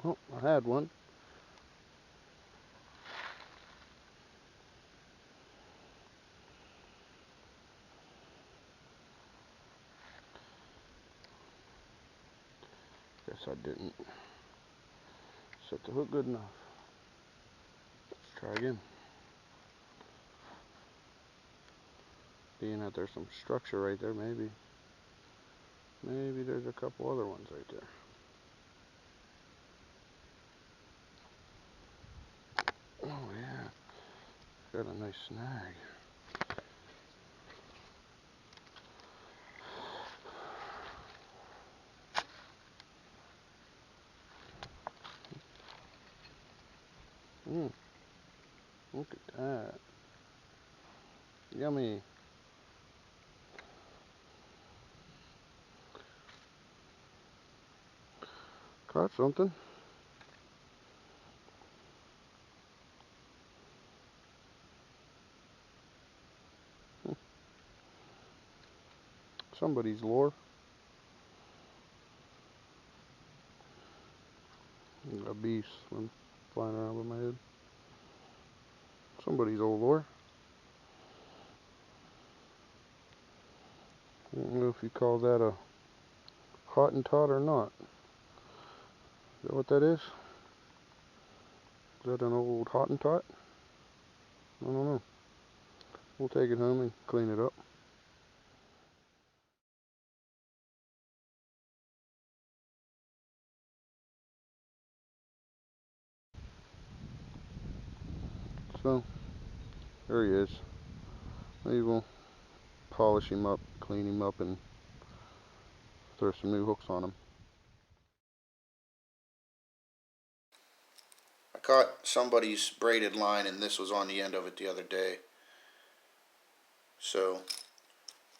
Oh, I had one. Guess I didn't set the hook good enough. Let's try again. Being that there's some structure right there, maybe there's a couple other ones right there. Oh yeah, got a nice snag. Look at that. Yummy. Caught something. Somebody's lure. A beast flying around with my head. Somebody's old lure. I don't know if you call that a Hottentot or not. Is that what that is? Is that an old Hottentot? I don't know. We'll take it home and clean it up. So, there he is. Maybe we'll polish him up, clean him up, and throw some new hooks on him. I caught somebody's braided line, and this was on the end of it the other day. So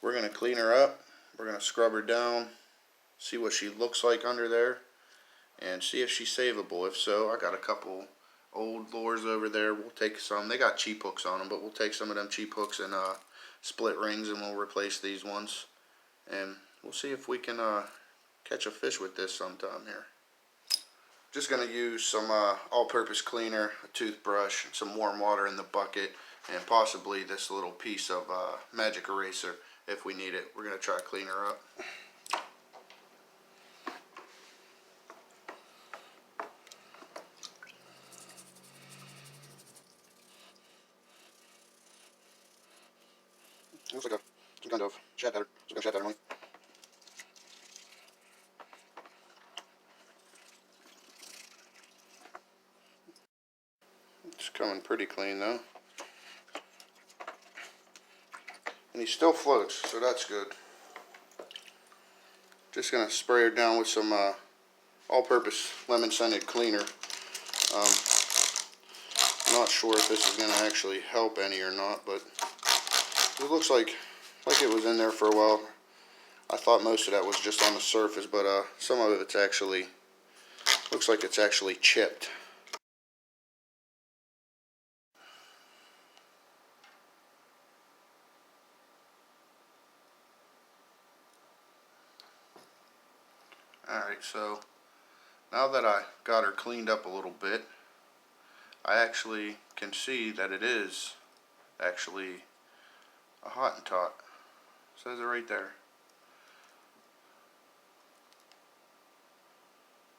we're going to clean her up. We're going to scrub her down, see what she looks like under there, and see if she's savable. If so, I got a couple old lures over there. We'll take some. They got cheap hooks on them, but we'll take some of them cheap hooks and split rings, and we'll replace these ones. And we'll see if we can catch a fish with this sometime here. Just going to use some all-purpose cleaner, a toothbrush, some warm water in the bucket, and possibly this little piece of magic eraser if we need it. We're going to try to clean her up. Looks like some kind of shad pattern. Some kind of shad pattern on it. It's coming pretty clean though. And he still floats, so that's good. Just going to spray her down with some all-purpose lemon-scented cleaner. I'm not sure if this is going to actually help any or not, but it looks like it was in there for a while. I thought most of that was just on the surface, but some of it's actually, looks like it's actually chipped. Alright, so now that I got her cleaned up a little bit, I actually can see that it is actually a Hottentot. It says it right there.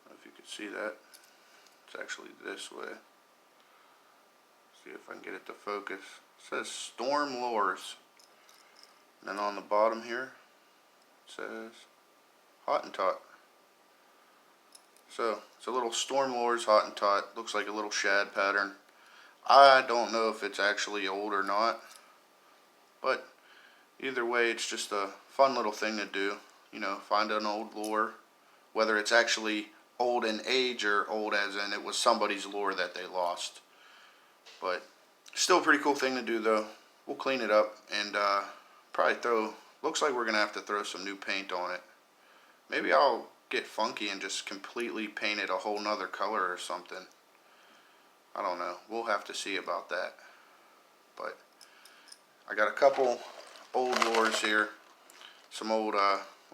I don't know if you can see that. It's actually this way. See if I can get it to focus. It says Storm Lures. And then on the bottom here, it says Hottentot. So it's a little Storm Lures Hottentot. Looks like a little shad pattern. I don't know if it's actually old or not, but either way, it's just a fun little thing to do. You know, find an old lure, whether it's actually old in age or old as in it was somebody's lure that they lost. But still a pretty cool thing to do though. We'll clean it up and probably looks like we're going to have to throw some new paint on it. Maybe I'll get funky and just completely paint it a whole nother color or something. I don't know. We'll have to see about that. But I got a couple old lures here. Some old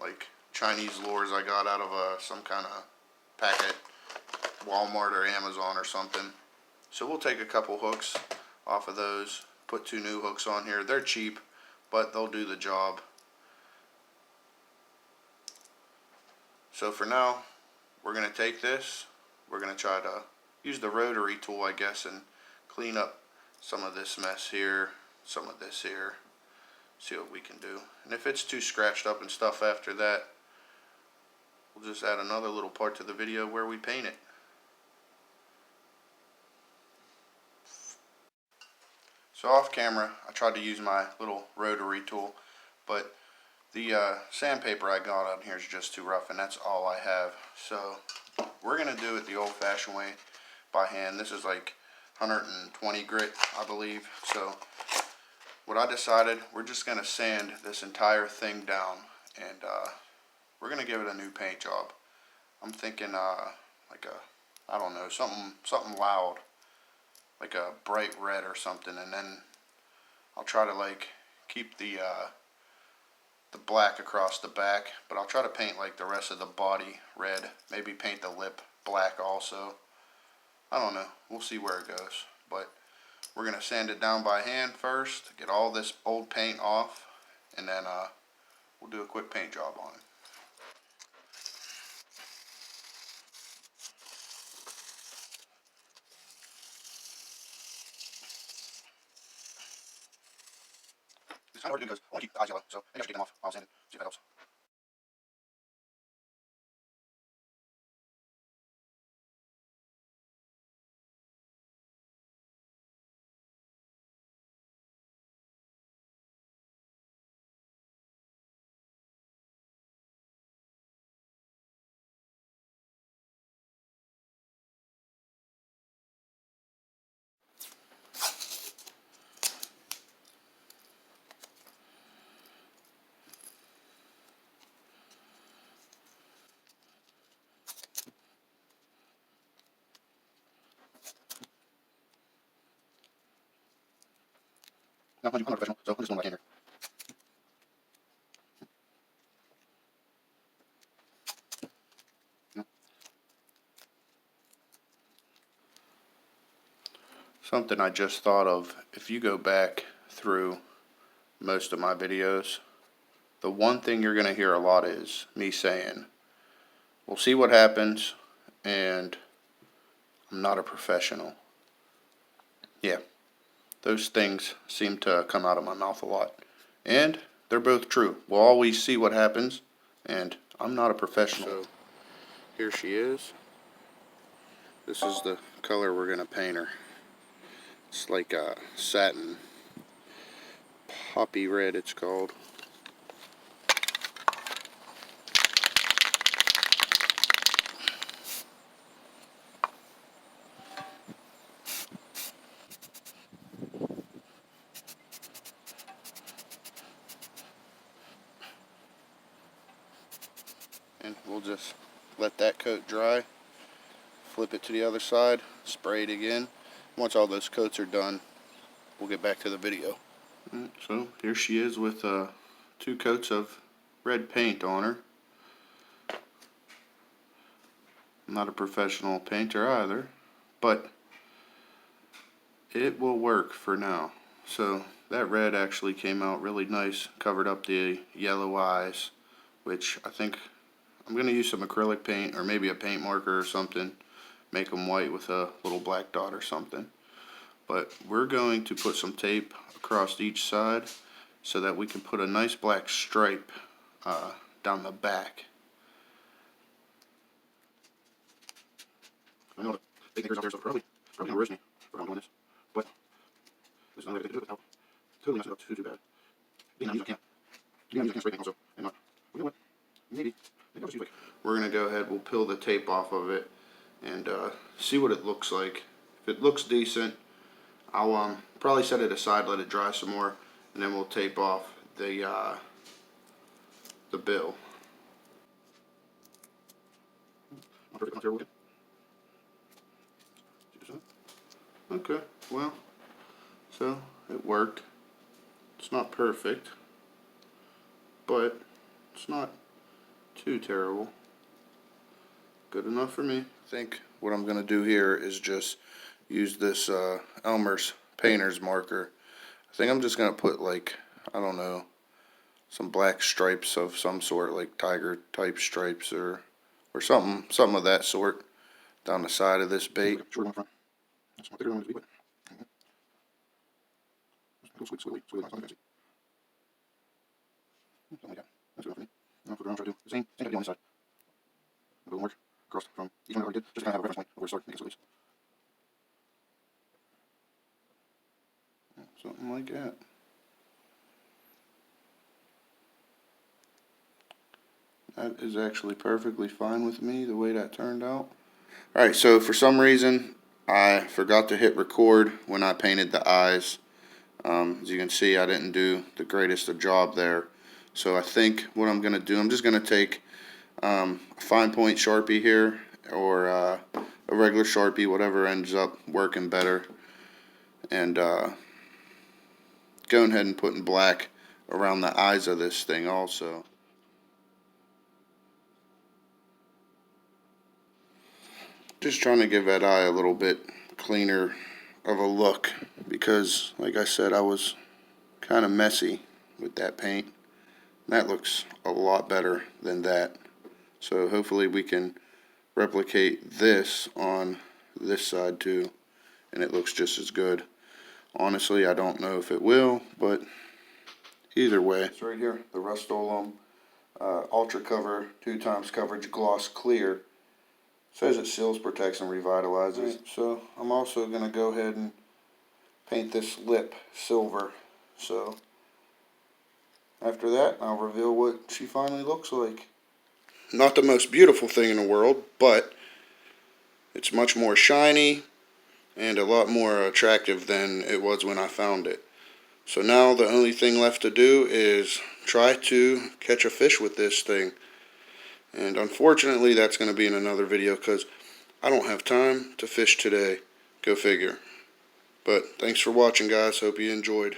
like Chinese lures I got out of some kind of packet Walmart or Amazon or something. So we'll take a couple hooks off of those, put 2 new hooks on here. They're cheap, but they'll do the job. So for now, we're going to take this, we're going to try to use the rotary tool, I guess, and clean up some of this mess here, some of this here, see what we can do. And if it's too scratched up and stuff after that, we'll just add another little part to the video where we paint it. So off camera, I tried to use my little rotary tool, but the sandpaper I got on here is just too rough, and that's all I have. So we're going to do it the old-fashioned way, by hand. This is like 120 grit, I believe. So what I decided, we're just going to sand this entire thing down, and we're going to give it a new paint job. I'm thinking like a, I don't know, something loud, like a bright red or something, and then I'll try to like keep the black across the back, but I'll try to paint like the rest of the body red, maybe paint the lip black also. I don't know, we'll see where it goes, but we're going to sand it down by hand first, get all this old paint off, and then we'll do a quick paint job on it. It's kind of hard to do because I want to keep the eyes yellow, so maybe I should take them off while I'm sanding, see if that helps. No, I'm not professional, so I'm just doing what I can here. Something I just thought of, if you go back through most of my videos, the one thing you're going to hear a lot is me saying, we'll see what happens, and I'm not a professional. Yeah, those things seem to come out of my mouth a lot. And they're both true. We'll always see what happens, and I'm not a professional. So, here she is. This is the color we're going to paint her. It's like a satin poppy red, it's called. And we'll just let that coat dry, flip it to the other side, spray it again. Once all those coats are done, we'll get back to the video. So here she is with 2 coats of red paint on her. I'm not a professional painter either, but it will work for now. So that red actually came out really nice, covered up the yellow eyes, which I think I'm going to use some acrylic paint or maybe a paint marker or something, make them white with a little black dot or something. But we're going to put some tape across each side so that we can put a nice black stripe down the back. I know the big thinkers out there, so probably gonna roast me for doing this, but there's another way to do it without totally messing it up too bad. Being on these, I can't. Being on these, I can't spray paint also, and not. You know what? Maybe I'll just use like. We're gonna go ahead. We'll peel the tape off of it and see what it looks like. If it looks decent, I'll probably set it aside, let it dry some more, and then we'll tape off the bill. Not perfect, not terrible looking. Okay, well, so it worked. It's not perfect, but it's not too terrible. Good enough for me. I think what I'm going to do here is just use this Elmer's painter's marker. I think I'm just going to put, like, I don't know, some black stripes of some sort, like tiger type stripes or something of that sort down the side of this bait. Short on the front. That's what they're going to be. Go sweet, sweet, sweet, something like that. Something like that. That's good for me. I'll put it around, try to do the same technique on this side. A little work across from each one I already did, just to kind of have a reference point of where to start, make it so loose. Something like that. That is actually perfectly fine with me, the way that turned out. Alright, so for some reason, I forgot to hit record when I painted the eyes. As you can see, I didn't do the greatest of job there. So I think what I'm going to do, I'm just going to take a fine point Sharpie here, or a regular Sharpie, whatever ends up working better, and going ahead and putting black around the eyes of this thing also. Just trying to give that eye a little bit cleaner of a look, because like I said, I was kind of messy with that paint. That looks a lot better than that. So hopefully we can replicate this on this side too, and it looks just as good. Honestly, I don't know if it will, but either way. It's right here, the Rust-Oleum Ultra Cover 2x Coverage Gloss Clear. Says it seals, protects, and revitalizes. Right. So I'm also going to go ahead and paint this lip silver. So after that, I'll reveal what she finally looks like. Not the most beautiful thing in the world, but it's much more shiny and a lot more attractive than it was when I found it. So now the only thing left to do is try to catch a fish with this thing. And unfortunately, that's going to be in another video because I don't have time to fish today. Go figure. But thanks for watching, guys. Hope you enjoyed.